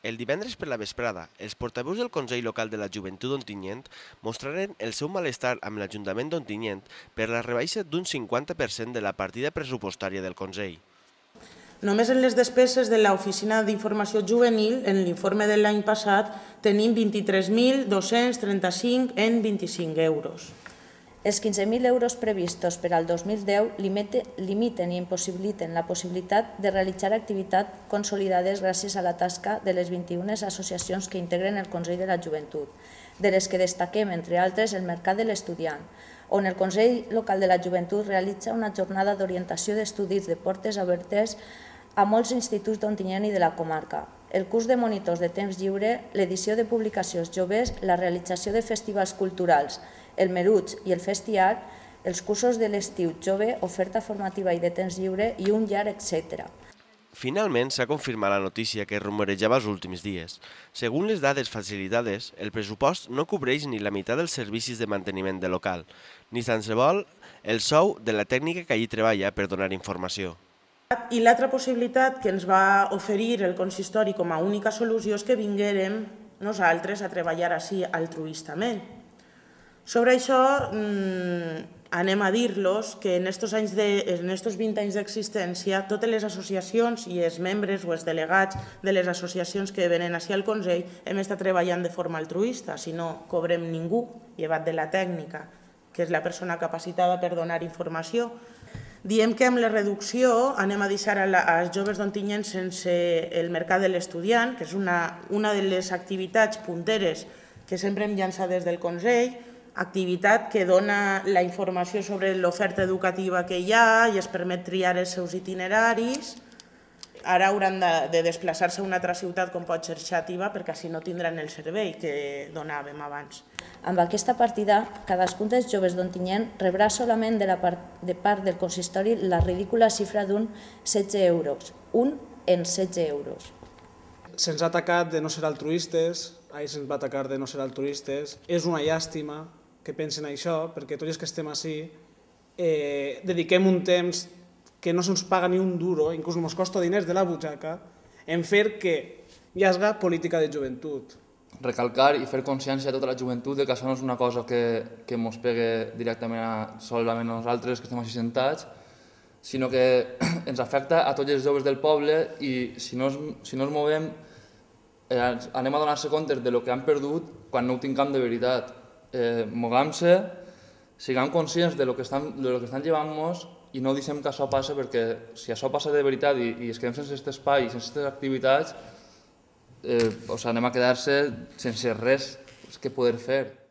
El divendres per la vesprada, els portaveus del Consell Local de la Joventut d'Ontinyent mostraren el seu malestar amb l'Ajuntament d'Ontinyent per la rebaixa d'un 50% de la partida pressupostària del Consell. Només en les despeses de l'Oficina d'Informació Juvenil, en l'informe de l'any passat, tenim 23.235 en 25 euros. Els 15.000 euros previstos per al 2010 limiten i impossibiliten la possibilitat de realitzar activitats consolidades gràcies a la tasca de les 21 associacions que integren el Consell de la Joventut, de les que destaquem, entre altres, el Mercat de l'Estudiant, on el Consell Local de la Joventut realitza una jornada d'orientació d'estudis de portes obertes a molts instituts d'Ontinyent i de la comarca. El curs de monitors de temps lliure, l'edició de publicacions joves, la realització de festivals culturals, el Meruig i el Festiar, els cursos de l'estiu jove, oferta formativa i de temps lliure i un llarg, etc. Finalment s'ha confirmat la notícia que es rumorejava els últims dies. Segons les dades facilitades, el pressupost no cobreix ni la meitat dels servicis de manteniment del local, ni tan se vol el sou de la tècnica que allí treballa per donar informació. I l'altra possibilitat que ens va oferir el consistori com a única solució és que vinguérem nosaltres a treballar així altruistament. Sobre això anem a dir-los que en estos 20 anys d'existència totes les associacions i els membres o els delegats de les associacions que venen així al Consell hem estat treballant de forma altruista, si no cobrem ningú, llevat de la tècnica, que és la persona capacitada per donar informació. Diem que amb la reducció anem a deixar als joves d'Ontinyent sense el Mercat de l'Estudiant, que és una de les activitats punteres que sempre hem llançat des del Consell, activitat que dona la informació sobre l'oferta educativa que hi ha i es permet triar els seus itineraris. Ara hauran de desplaçar-se a una altra ciutat com pot ser Xàtiva perquè així no tindran el servei que donàvem abans. Amb aquesta partida, cadascun dels joves d'Ontinyent rebrà solament de part del consistori la ridícula xifra d'un 16 euros, un en 16 euros. Se'ns ha atacat de no ser altruistes, se'ns va atacar de no ser altruistes. És una llàstima que pensen això, perquè tots els que estem ací dediquem un temps que no se'ns paga ni un duro, inclús ens costa diners de la butxaca, en fer que hi hagi política de joventut. Recalcar i fer consciència a tota la joventut que això no és una cosa que ens pegue directament solament a nosaltres que estem així sentats, sinó que ens afecta a tots els joves del poble i si no ens movem anem a donar-se compte del que han perdut quan no ho tinguem de veritat. Moguem-se, siguem conscients del que estan llevant-nos i no deixem que això passi, perquè si això passa de veritat i es quedem sense aquest espai i sense aquestes activitats, anem a quedar-se sense res que poder fer.